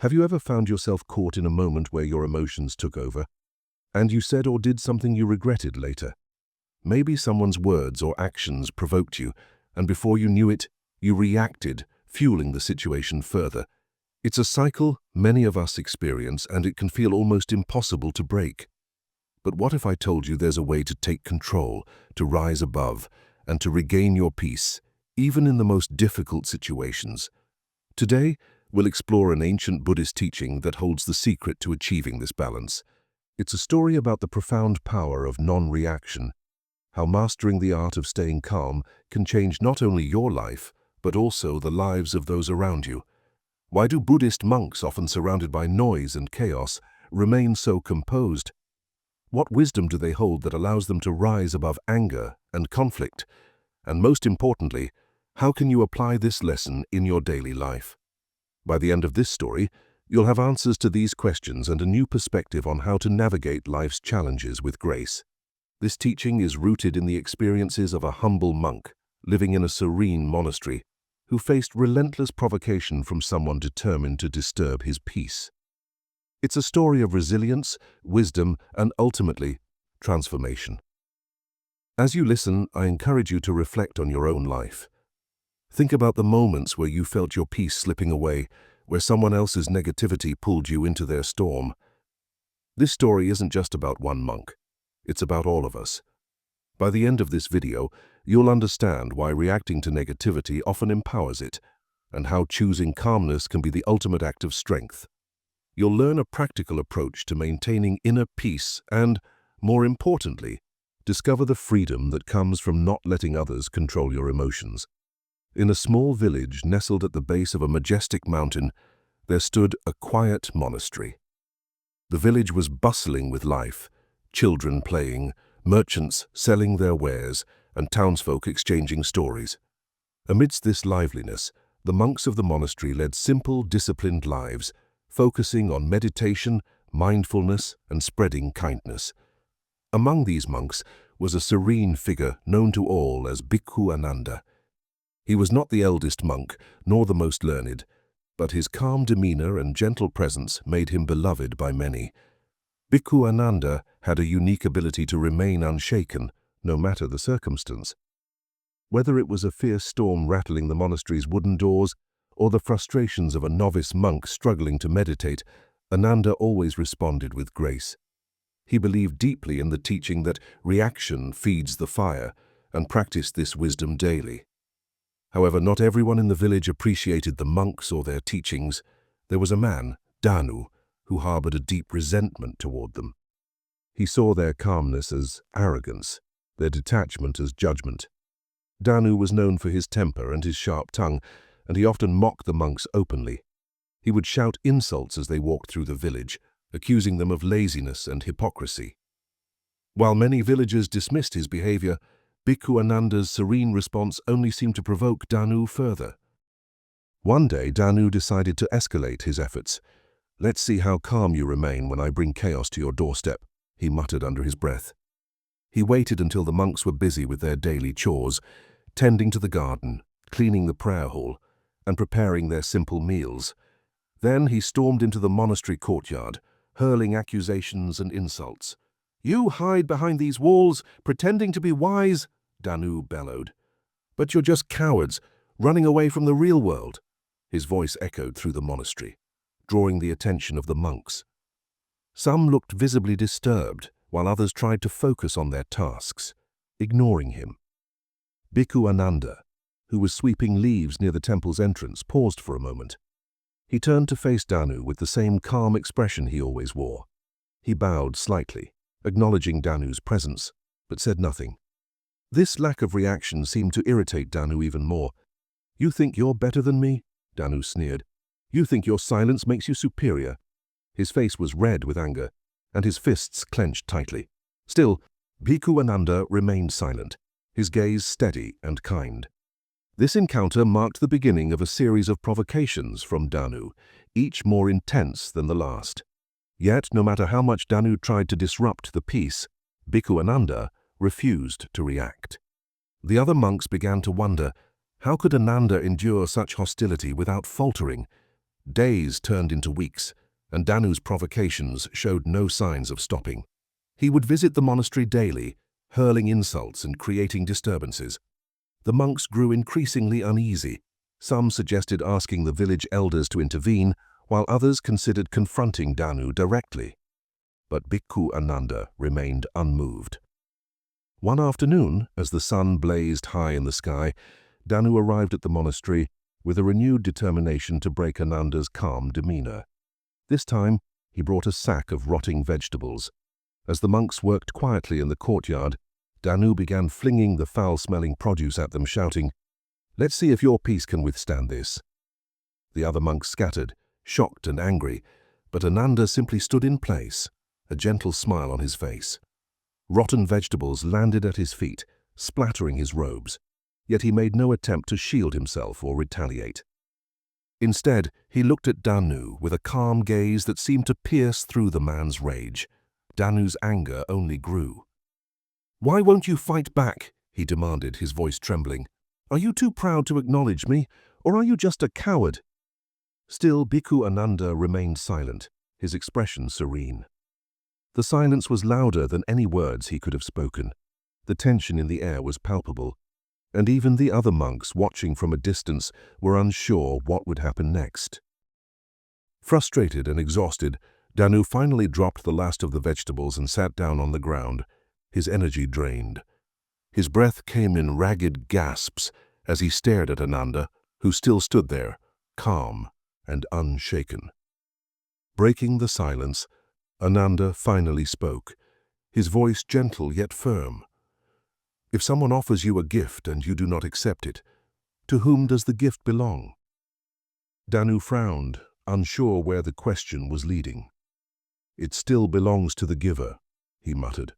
Have you ever found yourself caught in a moment where your emotions took over, and you said or did something you regretted later? Maybe someone's words or actions provoked you, and before you knew it, you reacted, fueling the situation further. It's a cycle many of us experience, and it can feel almost impossible to break. But what if I told you there's a way to take control, to rise above, and to regain your peace, even in the most difficult situations? Today, we'll explore an ancient Buddhist teaching that holds the secret to achieving this balance. It's a story about the profound power of non-reaction, how mastering the art of staying calm can change not only your life, but also the lives of those around you. Why do Buddhist monks, often surrounded by noise and chaos, remain so composed? What wisdom do they hold that allows them to rise above anger and conflict? And most importantly, how can you apply this lesson in your daily life? By the end of this story, you'll have answers to these questions and a new perspective on how to navigate life's challenges with grace. This teaching is rooted in the experiences of a humble monk living in a serene monastery who faced relentless provocation from someone determined to disturb his peace. It's a story of resilience, wisdom, and ultimately, transformation. As you listen, I encourage you to reflect on your own life. Think about the moments where you felt your peace slipping away, where someone else's negativity pulled you into their storm. This story isn't just about one monk. It's about all of us. By the end of this video, you'll understand why reacting to negativity often empowers it, and how choosing calmness can be the ultimate act of strength. You'll learn a practical approach to maintaining inner peace and, more importantly, discover the freedom that comes from not letting others control your emotions. In a small village nestled at the base of a majestic mountain, there stood a quiet monastery. The village was bustling with life, children playing, merchants selling their wares, and townsfolk exchanging stories. Amidst this liveliness, the monks of the monastery led simple, disciplined lives, focusing on meditation, mindfulness, and spreading kindness. Among these monks was a serene figure known to all as Bhikkhu Ananda. He was not the eldest monk, nor the most learned, but his calm demeanor and gentle presence made him beloved by many. Bhikkhu Ananda had a unique ability to remain unshaken, no matter the circumstance. Whether it was a fierce storm rattling the monastery's wooden doors, or the frustrations of a novice monk struggling to meditate, Ananda always responded with grace. He believed deeply in the teaching that reaction feeds the fire, and practiced this wisdom daily. However, not everyone in the village appreciated the monks or their teachings. There was a man, Danu, who harbored a deep resentment toward them. He saw their calmness as arrogance, their detachment as judgment. Danu was known for his temper and his sharp tongue, and he often mocked the monks openly. He would shout insults as they walked through the village, accusing them of laziness and hypocrisy. While many villagers dismissed his behavior, Bhikkhu Ananda's serene response only seemed to provoke Danu further. One day, Danu decided to escalate his efforts. "Let's see how calm you remain when I bring chaos to your doorstep," he muttered under his breath. He waited until the monks were busy with their daily chores, tending to the garden, cleaning the prayer hall, and preparing their simple meals. Then he stormed into the monastery courtyard, hurling accusations and insults. "You hide behind these walls, pretending to be wise," Danu bellowed. "But you're just cowards, running away from the real world." His voice echoed through the monastery, drawing the attention of the monks. Some looked visibly disturbed, while others tried to focus on their tasks, ignoring him. Bhikkhu Ananda, who was sweeping leaves near the temple's entrance, paused for a moment. He turned to face Danu with the same calm expression he always wore. He bowed slightly, acknowledging Danu's presence, but said nothing. This lack of reaction seemed to irritate Danu even more. "You think you're better than me?" Danu sneered. "You think your silence makes you superior?" His face was red with anger, and his fists clenched tightly. Still, Bhikkhu Ananda remained silent, his gaze steady and kind. This encounter marked the beginning of a series of provocations from Danu, each more intense than the last. Yet, no matter how much Danu tried to disrupt the peace, Bhikkhu Ananda refused to react. The other monks began to wonder, how could Ananda endure such hostility without faltering? Days turned into weeks, and Danu's provocations showed no signs of stopping. He would visit the monastery daily, hurling insults and creating disturbances. The monks grew increasingly uneasy. Some suggested asking the village elders to intervene, while others considered confronting Danu directly. But Bhikkhu Ananda remained unmoved. One afternoon, as the sun blazed high in the sky, Danu arrived at the monastery with a renewed determination to break Ananda's calm demeanor. This time, he brought a sack of rotting vegetables. As the monks worked quietly in the courtyard, Danu began flinging the foul-smelling produce at them, shouting, "Let's see if your peace can withstand this." The other monks scattered, shocked and angry, but Ananda simply stood in place, a gentle smile on his face. Rotten vegetables landed at his feet, splattering his robes, yet he made no attempt to shield himself or retaliate. Instead, he looked at Danu with a calm gaze that seemed to pierce through the man's rage. Danu's anger only grew. "Why won't you fight back?" he demanded, his voice trembling. "Are you too proud to acknowledge me, or are you just a coward?" Still, Bhikkhu Ananda remained silent, his expression serene. The silence was louder than any words he could have spoken. The tension in the air was palpable, and even the other monks watching from a distance were unsure what would happen next. Frustrated and exhausted, Danu finally dropped the last of the vegetables and sat down on the ground, his energy drained. His breath came in ragged gasps as he stared at Ananda, who still stood there, calm and unshaken. Breaking the silence, Ananda finally spoke, his voice gentle yet firm. "If someone offers you a gift and you do not accept it, to whom does the gift belong?" Danu frowned, unsure where the question was leading. "It still belongs to the giver," he muttered.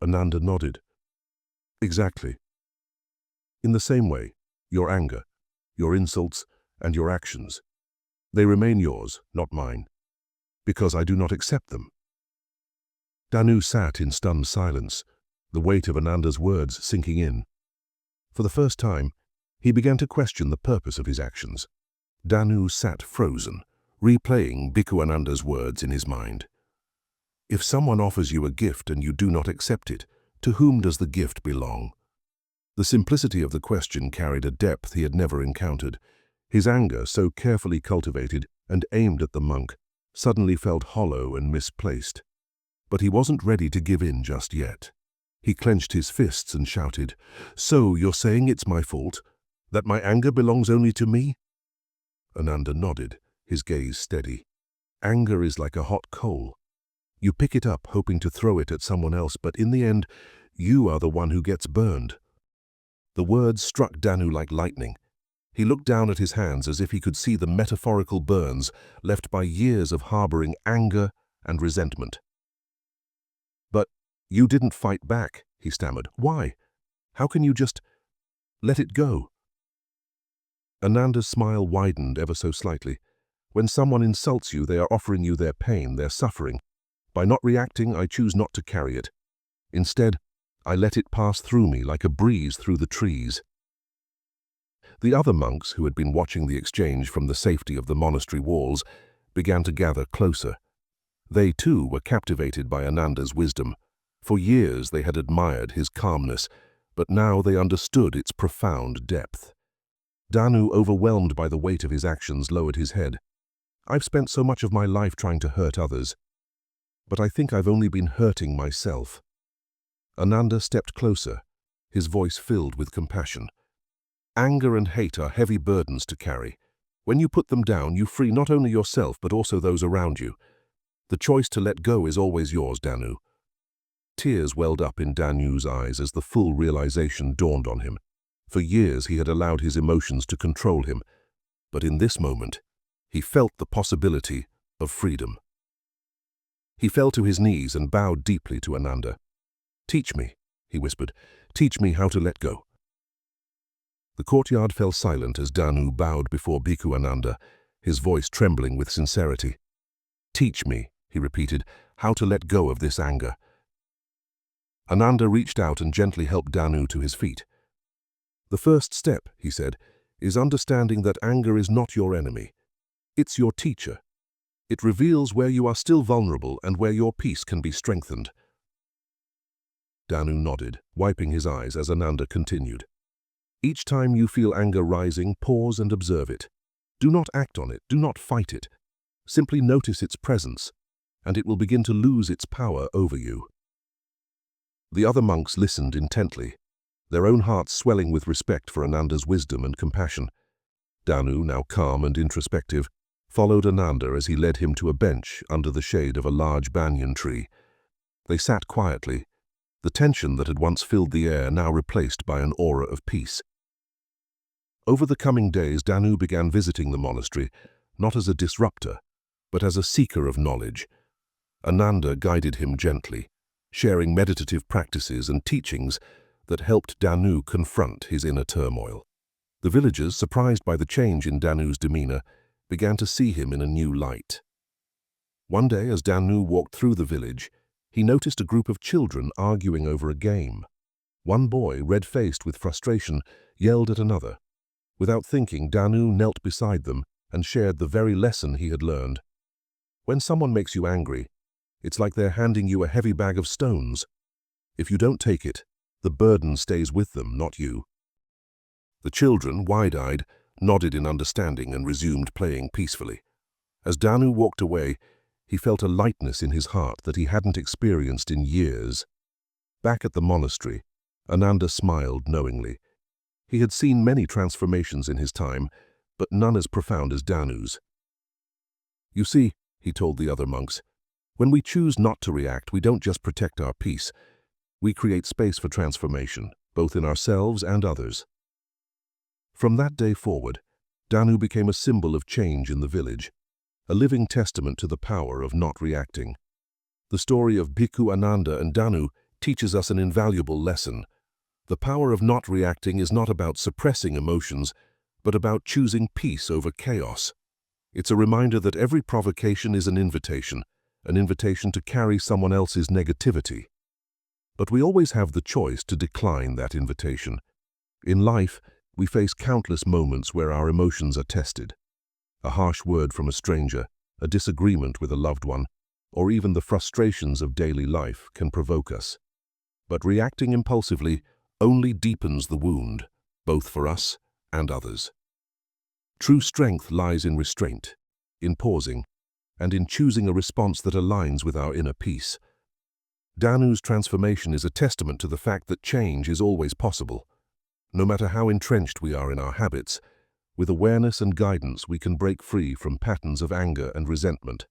Ananda nodded. "Exactly. In the same way, your anger, your insults, and your actions, they remain yours, not mine, because I do not accept them." Danu sat in stunned silence, the weight of Ananda's words sinking in. For the first time, he began to question the purpose of his actions. Danu sat frozen, replaying Bhikkhu Ananda's words in his mind. "If someone offers you a gift and you do not accept it, to whom does the gift belong?" The simplicity of the question carried a depth he had never encountered. His anger, so carefully cultivated and aimed at the monk, suddenly felt hollow and misplaced. But he wasn't ready to give in just yet. He clenched his fists and shouted, "So you're saying it's my fault? That my anger belongs only to me?" Ananda nodded, his gaze steady. "Anger is like a hot coal. You pick it up hoping to throw it at someone else, but in the end, you are the one who gets burned." The words struck Danu like lightning. He looked down at his hands as if he could see the metaphorical burns left by years of harboring anger and resentment. "But you didn't fight back," he stammered. "Why? How can you just let it go?" Ananda's smile widened ever so slightly. "When someone insults you, they are offering you their pain, their suffering. By not reacting, I choose not to carry it. Instead, I let it pass through me like a breeze through the trees." The other monks, who had been watching the exchange from the safety of the monastery walls, began to gather closer. They too were captivated by Ananda's wisdom. For years they had admired his calmness, but now they understood its profound depth. Danu, overwhelmed by the weight of his actions, lowered his head. "I've spent so much of my life trying to hurt others, but I think I've only been hurting myself." Ananda stepped closer, his voice filled with compassion. "Anger and hate are heavy burdens to carry. When you put them down, you free not only yourself but also those around you. The choice to let go is always yours, Danu." Tears welled up in Danu's eyes as the full realization dawned on him. For years he had allowed his emotions to control him, but in this moment, he felt the possibility of freedom. He fell to his knees and bowed deeply to Ananda. "Teach me," he whispered, "teach me how to let go." The courtyard fell silent as Danu bowed before Bhikkhu Ananda, his voice trembling with sincerity. "Teach me," he repeated, "how to let go of this anger." Ananda reached out and gently helped Danu to his feet. "The first step," he said, "is understanding that anger is not your enemy. It's your teacher. It reveals where you are still vulnerable and where your peace can be strengthened. Danu nodded, wiping his eyes as Ananda continued. Each time you feel anger rising, pause and observe it. Do not act on it, do not fight it. Simply notice its presence, and it will begin to lose its power over you. The other monks listened intently, their own hearts swelling with respect for Ananda's wisdom and compassion. Danu, now calm and introspective, followed Ananda as he led him to a bench under the shade of a large banyan tree. They sat quietly, the tension that had once filled the air now replaced by an aura of peace. Over the coming days, Danu began visiting the monastery, not as a disruptor, but as a seeker of knowledge. Ananda guided him gently, sharing meditative practices and teachings that helped Danu confront his inner turmoil. The villagers, surprised by the change in Danu's demeanor, began to see him in a new light. One day, as Danu walked through the village, he noticed a group of children arguing over a game. One boy, red-faced with frustration, yelled at another. Without thinking, Danu knelt beside them and shared the very lesson he had learned. When someone makes you angry, it's like they're handing you a heavy bag of stones. If you don't take it, the burden stays with them, not you. The children, wide-eyed, nodded in understanding and resumed playing peacefully. As Danu walked away, he felt a lightness in his heart that he hadn't experienced in years. Back at the monastery, Ananda smiled knowingly. He had seen many transformations in his time, but none as profound as Danu's. You see, he told the other monks, when we choose not to react, we don't just protect our peace. We create space for transformation, both in ourselves and others. From that day forward, Danu became a symbol of change in the village, a living testament to the power of not reacting. The story of Bhikkhu Ananda and Danu teaches us an invaluable lesson. The power of not reacting is not about suppressing emotions, but about choosing peace over chaos. It's a reminder that every provocation is an invitation to carry someone else's negativity. But we always have the choice to decline that invitation. In life, we face countless moments where our emotions are tested. A harsh word from a stranger, a disagreement with a loved one, or even the frustrations of daily life can provoke us. But reacting impulsively only deepens the wound, both for us and others. True strength lies in restraint, in pausing, and in choosing a response that aligns with our inner peace. Danu's transformation is a testament to the fact that change is always possible. No matter how entrenched we are in our habits, with awareness and guidance we can break free from patterns of anger and resentment.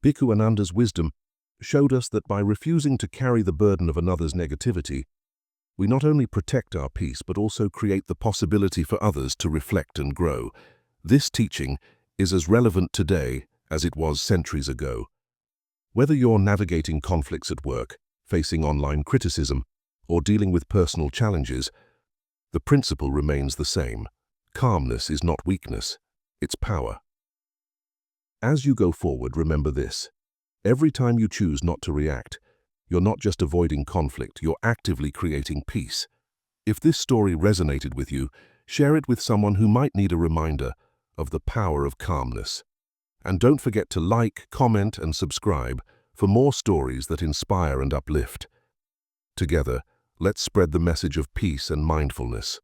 Bhikkhu Ananda's wisdom showed us that by refusing to carry the burden of another's negativity, we not only protect our peace but also create the possibility for others to reflect and grow. This teaching is as relevant today as it was centuries ago. Whether you're navigating conflicts at work, facing online criticism, or dealing with personal challenges, the principle remains the same. Calmness is not weakness, it's power. As you go forward, remember this. Every time you choose not to react, you're not just avoiding conflict, you're actively creating peace. If this story resonated with you, share it with someone who might need a reminder of the power of calmness. And don't forget to like, comment, and subscribe for more stories that inspire and uplift. Together, let's spread the message of peace and mindfulness.